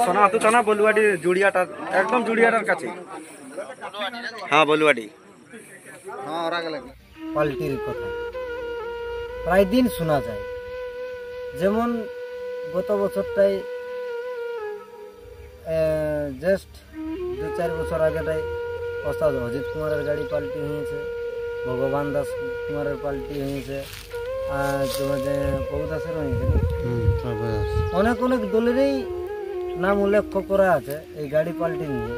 সোনাহাতু থানা বলুয়াডি জুড়িয়াটা একদম জুড়িয়াটার কাছে। হ্যাঁ বলুয়াডি। পাল্টির কথা প্রায় দিন শোনা যায়। যেমন গত বছরটাই জাস্ট 2-4 বছর আগেটাই ওস্তাদ অজিত কুমারের গাড়ি পাল্টি হয়েছে, ভগবান দাস কুমারের পাল্টি হয়েছে, আর প্রভু দাসের হয়েছে। অনেক অনেক দলেরই নাম উল্লেখ করা আছে এই গাড়ি পাল্টি নিয়ে।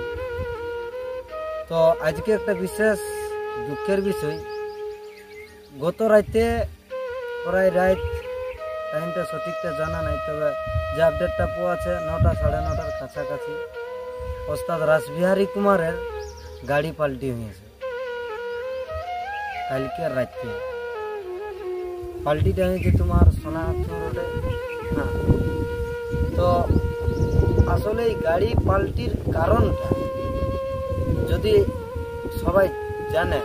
তো আজকে একটা বিশেষ দুঃখের বিষয়, গত রাতে প্রায় রাত টাইমটা সঠিকটা জানা নাই, তবে যে আপডেটটা পাওয়া আছে 9টা 9:30টার কাছাকাছি ওস্তাদ রাসবিহারী কুমারের গাড়ি পাল্টি হয়েছে কালকে রাতে। পাল্টিটা হয়েছে তোমার সোনাহাতু রোডে। হ্যাঁ, তো আসলে এই গাড়ি পাল্টির কারণটা যদি সবাই জানে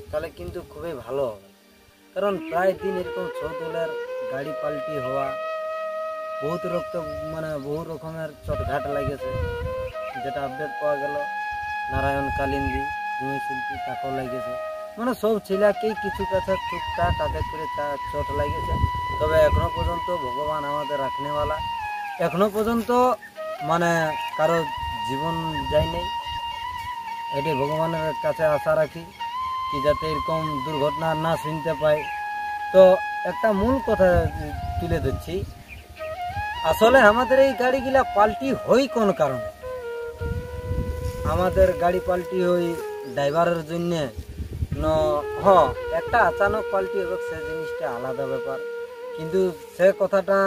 তাহলে কিন্তু খুবই ভালো হবে। কারণ প্রায় দিন এরকম 6 দলের গাড়ি পাল্টি হওয়া, বহুত বহু রকমের চটঘাট লাগেছে। যেটা আপডেট পাওয়া গেল নারায়ণ কালিন্দী জুঁই শিল্পী তাকেও লাগেছে, মানে সব ছেলেকেই কিছু কাছে টুকটাক কাকে করে চোট লাগেছে। তবে এখনো পর্যন্ত ভগবান আমাদের রাখনেওয়ালা, এখনো পর্যন্ত মানে কারো জীবন যায় নেই। এটি ভগবানের কাছে আশা রাখি কি যাতে এরকম দুর্ঘটনা না শুনতে পাই। তো একটা মূল কথা তুলে ধরছি, আসলে আমাদের এই গাড়িগুলা পাল্টি হই কোন কারণে? আমাদের গাড়ি পাল্টি হই ড্রাইভারের জন্য একটা আচানক পাল্টি হবে, সে জিনিসটা আলাদা ব্যাপার। কিন্তু সে কথাটা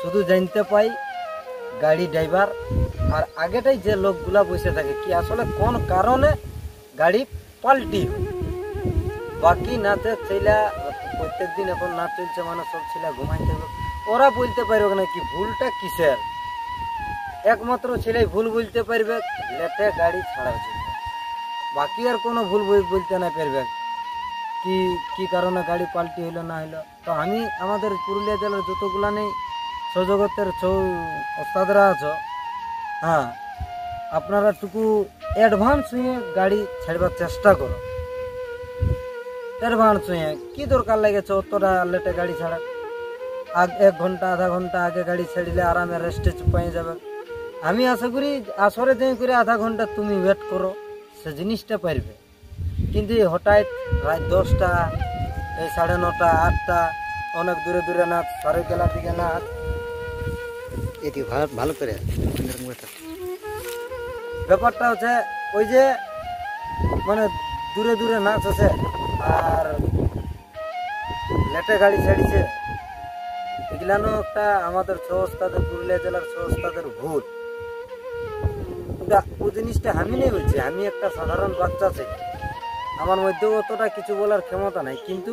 শুধু জানতে পাই গাড়ি ড্রাইভার আর আগেটাই যে লোকগুলা বসে থাকে কি আসলে কোন কারণে গাড়ি পাল্টি। বাকি নাতে ছেলে প্রত্যেক দিন এখন না চলছে, মানে সব ছেলে ঘুমাইতে হবে, ওরা বলতে পারবে না কি ভুলটা কিসের। একমাত্র ছেলে ভুল বলতে পারবে লেটে গাড়ি ছাড়ার জন্য, বাকি আর কোনো ভুল বলতে না পারবে কি কারণে গাড়ি পাল্টি হইলো না হইলো। তো আমি আমাদের পুরুলিয়া জেলার যতগুলা নেই সজগতের ওস্তাদরা আছো, হ্যাঁ আপনারা টুকু অ্যাডভান্স হয়ে গাড়ি ছাড়বার চেষ্টা করো। অ্যাডভান্স হয়ে কি দরকার লাগেছে অতটা লেটে গাড়ি ছাড়া? 1 ঘন্টা আধা ঘন্টা আগে গাড়ি ছেড়লে আরামে রেস্টে পেয়ে যাবে। আমি আশা করি আসরে যে করে আধা ঘন্টা তুমি ওয়েট করো সে জিনিসটা পারবে। কিন্তু হঠাৎ রাত 10টা, এই 9:30 8টা, অনেক দূরে দূরে নাচ সারেকেলার দিকে নাচ, এটি ভালো করে ব্যাপারটা হচ্ছে ওই যে মানে দূরে দূরে নাচ আছে আর লেটে গাড়ি ছাড়িছে, এগুলানো একটা আমাদের ওস্তাদের পুরুলিয়া জেলার ওস্তাদের ভুল। ও জিনিসটা আমি নেই বলছি, আমি একটা সাধারণ বাচ্চা ছেলে, আমার মধ্যেও অতটা কিছু বলার ক্ষমতা নাই। কিন্তু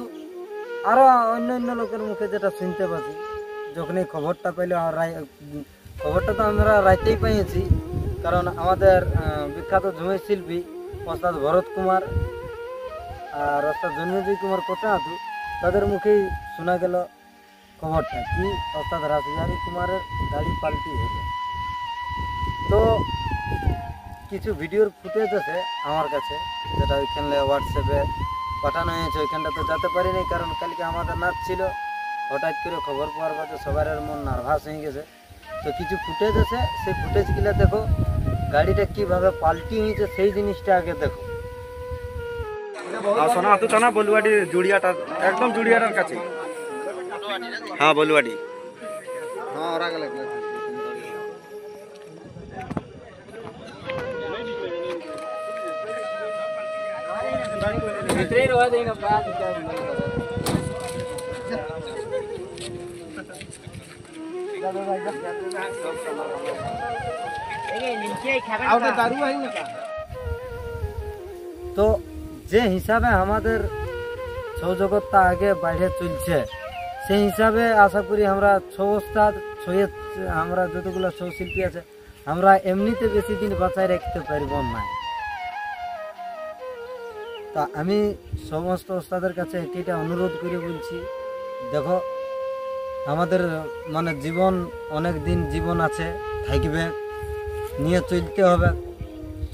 আরো অন্য লোকের মুখে যেটা শুনতে পাচ্ছি, যখনই খবরটা পাইলে খবরটা তো আমরা রাইতেই পেয়েছি, কারণ আমাদের বিখ্যাত ঝুমে শিল্পী ওস্তাদ ভরত কুমার আর ওস্তাদ জন্মজয় কুমার কোটাহাতু, তাদের মুখেই শোনা গেল খবরটা কি ওস্তাদ রাসবিহারী কুমারের গাড়ি পাল্টি হলো। তো কিছু ভিডিওর ফুটেজ আছে আমার কাছে, যেটা ওইখানে হোয়াটসঅ্যাপে পাঠানো হয়েছে। ওইখানটা তো যেতে পারিনি কারণ কালকে আমাদের নাচ ছিল, হঠাৎ করে খবর পাওয়ার পর সবার মন নার্ভাস হয়ে গেছে। তো কিছু ফুটেজ আছে, সেই ফুটেজগুলো দেখো, গাড়িটা কিভাবে পাল্টি হয়েছে সেই জিনিসটা আগে দেখো। সোনাহাতু থানা বলুয়াডি জুড়িয়াটা একদম জুড়িয়াটার কাছে। হ্যাঁ বলুয়াডি। হ্যাঁ ওরা গেলে তো যে হিসাবে আমাদের সৌজগতটা আগে বাইরে চলছে, সেই হিসাবে আশা করি আমরা ওস্তাদ আমরা যতগুলো শিল্পী আছে আমরা এমনিতে বেশি দিন বাঁচায় রাখতে পারব না। তা আমি সমস্ত ওস্তাদের কাছে এটা অনুরোধ করে বলছি, দেখো আমাদের মানে জীবন অনেক দিন জীবন আছে থাকবে, নিয়ে চলতে হবে,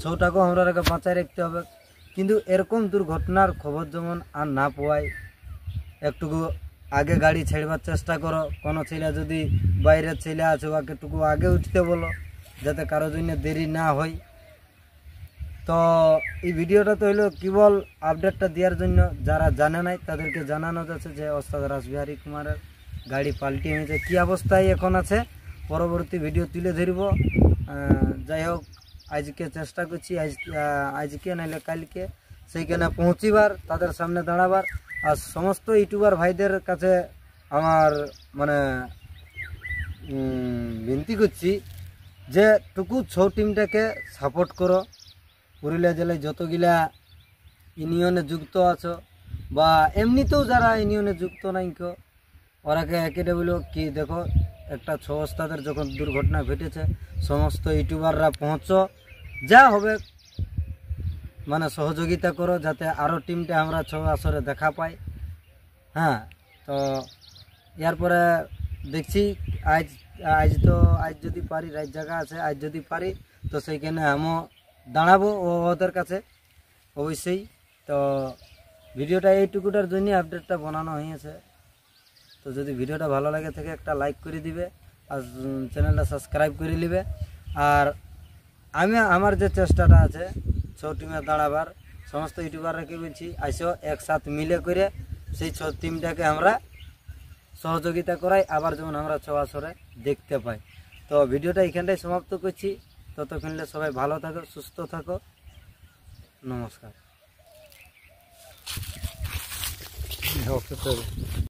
ছৌটাকেও আমরা বাঁচায় রাখতে হবে। কিন্তু এরকম দুর্ঘটনার খবর যেমন আর না পাওয়ায় একটুকু আগে গাড়ি ছেড়বার চেষ্টা করো। কোনো ছেলে যদি বাইরের ছেলে আছে ওকে একটুকু আগে উঠতে বলো, যাতে কারোর জন্য দেরি না হয়। তো এই ভিডিওটা তো হইলো কেবল আপডেটটা দেওয়ার জন্য, যারা জানে নাই তাদেরকে জানানো যাচ্ছে যে ওস্তাদ রাসবিহারী কুমারের গাড়ি পাল্টি হয়েছে, কী অবস্থায় এখন আছে পরবর্তী ভিডিও তুলে ধরব। যাই হোক, আজকে চেষ্টা করছি আজকে নাইলে কালকে সেইখানে পৌঁছিবার, তাদের সামনে দাঁড়াবার। আর সমস্ত ইউটিউবার ভাইদের কাছে আমার মানে বিনতি করছি যে টুকু ছৌ টিমটাকে সাপোর্ট করো। পুরুলিয়া জেলায় যতগুলা ইউনিয়নে যুক্ত আছো বা এমনিতেও যারা ইউনিয়নে যুক্ত নাই কেউ, ওরাকে একেটে বলো কি দেখো একটা ছৌ ওস্তাদের যখন দুর্ঘটনা ঘটেছে, সমস্ত ইউটিউবাররা পৌঁছো, যা হবে মানে সহযোগিতা করো, যাতে আরও টিমটা আমরা ছৌ আসরে দেখা পাই। হ্যাঁ, তো এরপরে দেখছি আজ যদি পারি, রাত জায়গা আছে, আজ যদি পারি তো সেইখানে আমিও দাঁড়াবো ওদের কাছে অবশ্যই। তো ভিডিওটা এইটুকুটার জন্য আপডেটটা বানানো হয়েছে। তো যদি ভিডিওটা ভালো লাগে থাকে একটা লাইক করে দিবে আর চ্যানেলটা সাবস্ক্রাইব করে নিবে। আর আমার যে চেষ্টাটা আছে ছৌ টিমে দাঁড়াবার, সমস্ত ইউটিউবারকে বলছি আসো একসাথে মিলে করে সেই ছৌ টিমটাকে আমরা সহযোগিতা করাই, আবার যেমন আমরা ছৌ আসরে দেখতে পাই। তো ভিডিওটা এখানটাই সমাপ্ত করছি। ততক্ষণে সবাই ভালো থাকো, সুস্থ থাকো, নমস্কার।